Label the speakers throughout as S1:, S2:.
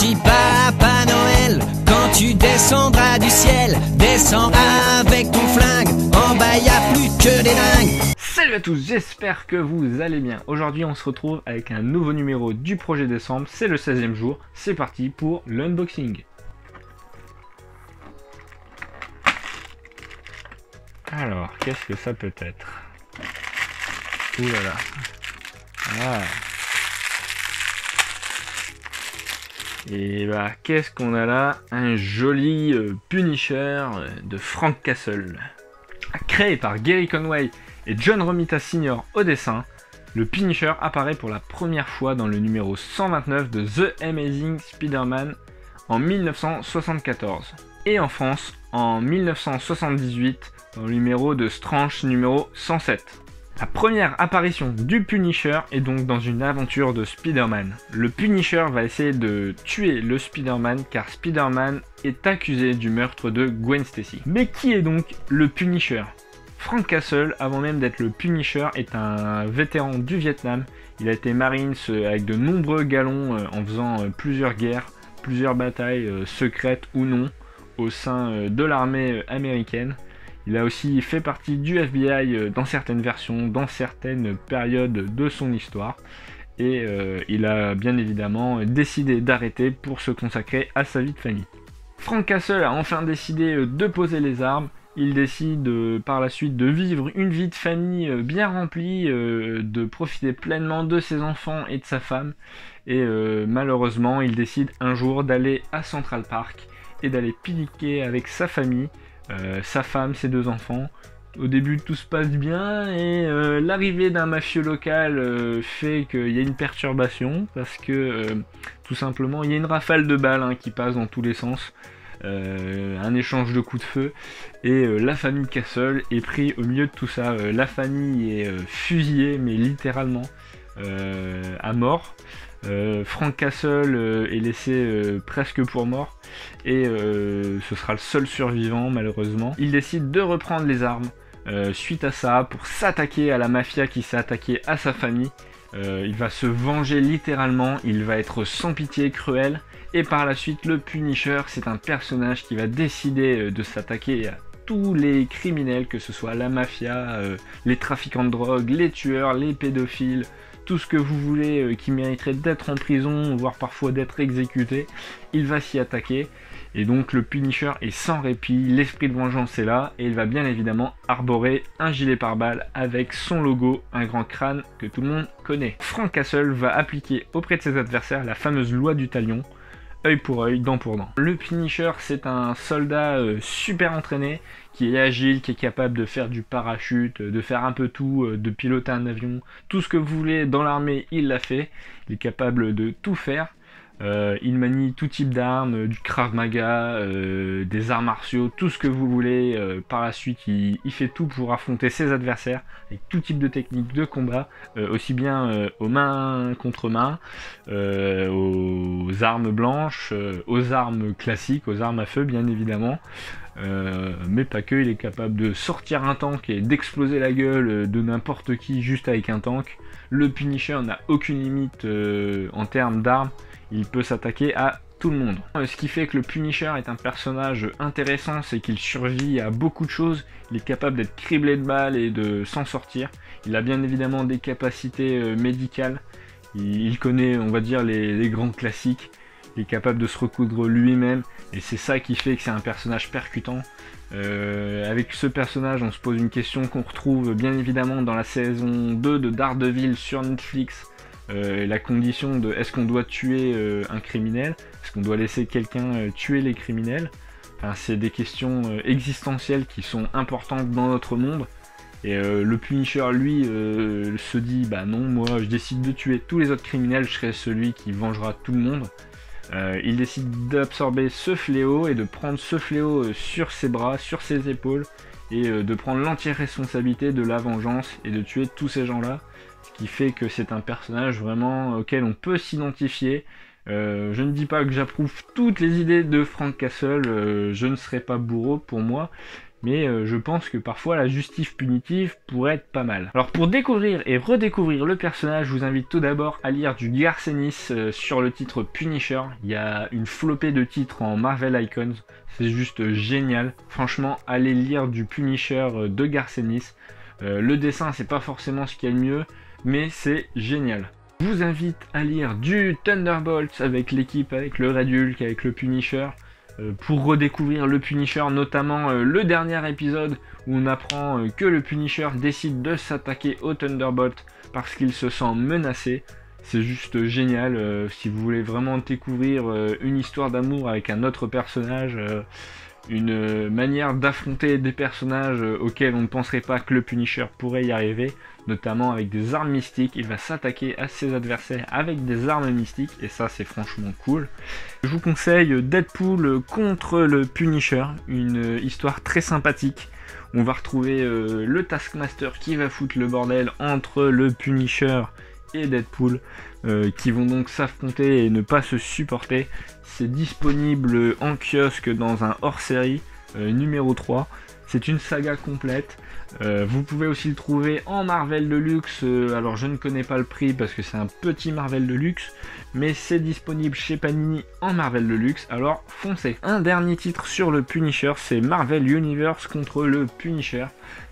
S1: Petit Papa Noël, quand tu descendras du ciel, descends avec ton flingue, en bas y a plus que des dingues.
S2: Salut à tous, j'espère que vous allez bien. Aujourd'hui on se retrouve avec un nouveau numéro du projet décembre, c'est le 16e jour, c'est parti pour l'unboxing. Alors, qu'est-ce que ça peut être? Ouh là là. Ah. Et bah, qu'est-ce qu'on a là? Un joli Punisher de Frank Castle. Créé par Gary Conway et John Romita Sr. au dessin, le Punisher apparaît pour la première fois dans le numéro 129 de The Amazing Spider-Man en 1974 et en France en 1978 dans le numéro de Strange numéro 107. La première apparition du Punisher est donc dans une aventure de Spider-Man. Le Punisher va essayer de tuer le Spider-Man car Spider-Man est accusé du meurtre de Gwen Stacy. Mais qui est donc le Punisher? Frank Castle, avant même d'être le Punisher, est un vétéran du Vietnam. Il a été Marines avec de nombreux galons en faisant plusieurs guerres, plusieurs batailles secrètes ou non au sein de l'armée américaine. Il a aussi fait partie du FBI dans certaines versions, dans certaines périodes de son histoire. Et il a bien évidemment décidé d'arrêter pour se consacrer à sa vie de famille. Frank Castle a enfin décidé de poser les armes. Il décide par la suite de vivre une vie de famille bien remplie, de profiter pleinement de ses enfants et de sa femme. Et malheureusement, il décide un jour d'aller à Central Park et d'aller pique-niquer avec sa famille. Sa femme, ses deux enfants. Au début tout se passe bien et l'arrivée d'un mafieux local fait qu'il y a une perturbation parce que tout simplement il y a une rafale de balles qui passe dans tous les sens, un échange de coups de feu et la famille Castle est pris au milieu de tout ça. La famille est fusillée mais littéralement à mort. Frank Castle est laissé presque pour mort et ce sera le seul survivant malheureusement. Il décide de reprendre les armes suite à ça pour s'attaquer à la mafia qui s'est attaquée à sa famille. Il va se venger littéralement, il va être sans pitié, cruel, et par la suite le Punisher, c'est un personnage qui va décider de s'attaquer à tous les criminels, que ce soit la mafia, les trafiquants de drogue, les tueurs, les pédophiles, tout ce que vous voulez qui mériterait d'être en prison, voire parfois d'être exécuté, il va s'y attaquer. Et donc le Punisher est sans répit, l'esprit de vengeance est là, et il va bien évidemment arborer un gilet pare-balles avec son logo, un grand crâne que tout le monde connaît. Frank Castle va appliquer auprès de ses adversaires la fameuse loi du talion, œil pour œil, dent pour dent. Le Punisher, c'est un soldat super entraîné, qui est agile, qui est capable de faire du parachute, de faire un peu tout, de piloter un avion, tout ce que vous voulez dans l'armée, il l'a fait. Il est capable de tout faire. Il manie tout type d'armes, du Krav Maga, des arts martiaux, tout ce que vous voulez. Par la suite, il fait tout pour affronter ses adversaires avec tout type de techniques de combat, aussi bien aux mains contre mains, aux armes blanches, aux armes classiques, aux armes à feu bien évidemment. Mais pas que, il est capable de sortir un tank et d'exploser la gueule de n'importe qui juste avec un tank. Le Punisher n'a aucune limite en termes d'armes. Il peut s'attaquer à tout le monde. Ce qui fait que le Punisher est un personnage intéressant, c'est qu'il survit à beaucoup de choses. Il est capable d'être criblé de balles et de s'en sortir. Il a bien évidemment des capacités médicales. Il connaît, on va dire, les grands classiques. Il est capable de se recoudre lui-même. Et c'est ça qui fait que c'est un personnage percutant. Avec ce personnage, on se pose une question qu'on retrouve bien évidemment dans la saison 2 de Daredevil sur Netflix. La condition de est-ce qu'on doit tuer un criminel, est-ce qu'on doit laisser quelqu'un tuer les criminels, enfin, c'est des questions existentielles qui sont importantes dans notre monde, et le Punisher lui se dit bah non, moi je décide de tuer tous les autres criminels, je serai celui qui vengera tout le monde. Il décide d'absorber ce fléau et de prendre ce fléau sur ses bras, sur ses épaules, et de prendre l'entière responsabilité de la vengeance et de tuer tous ces gens-là. Ce qui fait que c'est un personnage vraiment auquel on peut s'identifier. Je ne dis pas que j'approuve toutes les idées de Frank Castle, je ne serai pas bourreau pour moi, mais je pense que parfois la justice punitive pourrait être pas mal. Alors pour découvrir et redécouvrir le personnage, je vous invite tout d'abord à lire du Garcenis sur le titre Punisher. Il y a une flopée de titres en Marvel Icons, c'est juste génial. Franchement, allez lire du Punisher de Garcenis. Le dessin, c'est pas forcément ce qu'il y a de mieux, mais c'est génial. Je vous invite à lire du Thunderbolts avec l'équipe, avec le Red Hulk, avec le Punisher, pour redécouvrir le Punisher, notamment le dernier épisode où on apprend que le Punisher décide de s'attaquer au Thunderbolt parce qu'il se sent menacé. C'est juste génial. Si vous voulez vraiment découvrir une histoire d'amour avec un autre personnage, une manière d'affronter des personnages auxquels on ne penserait pas que le Punisher pourrait y arriver, notamment avec des armes mystiques. Il va s'attaquer à ses adversaires avec des armes mystiques, et ça c'est franchement cool. Je vous conseille Deadpool contre le Punisher, une histoire très sympathique. On va retrouver le Taskmaster qui va foutre le bordel entre le Punisher et Deadpool, qui vont donc s'affronter et ne pas se supporter. C'est disponible en kiosque dans un hors-série numéro 3. C'est une saga complète. Vous pouvez aussi le trouver en Marvel Deluxe. Alors je ne connais pas le prix parce que c'est un petit Marvel Deluxe, mais c'est disponible chez Panini en Marvel Deluxe, alors foncez. Un dernier titre sur le Punisher, c'est Marvel Universe contre le Punisher.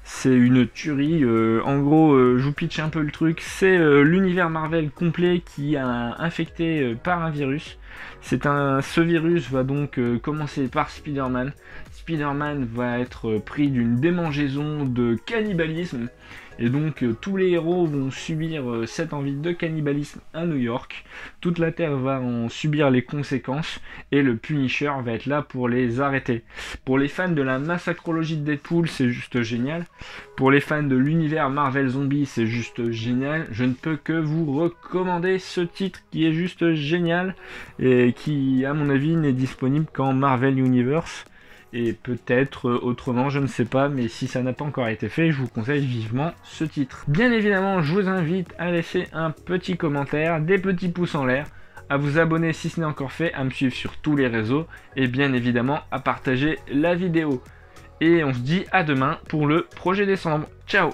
S2: C'est une tuerie. En gros, je vous pitch un peu le truc. C'est l'univers Marvel complet qui a infecté par un virus. Ce virus va donc commencer par Spider-Man. Spider-Man va être pris d'une démangeaison de cannibalisme. Et donc tous les héros vont subir cette envie de cannibalisme à New York. Toute la Terre va en subir les conséquences et le Punisher va être là pour les arrêter. Pour les fans de la massacrologie de Deadpool, c'est juste génial. Pour les fans de l'univers Marvel Zombie, c'est juste génial. Je ne peux que vous recommander ce titre qui est juste génial et qui, à mon avis, n'est disponible qu'en Marvel Universe. Et peut-être autrement, je ne sais pas, mais si ça n'a pas encore été fait, je vous conseille vivement ce titre. Bien évidemment, je vous invite à laisser un petit commentaire, des petits pouces en l'air, à vous abonner si ce n'est encore fait, à me suivre sur tous les réseaux, et bien évidemment à partager la vidéo. Et on se dit à demain pour le projet décembre. Ciao!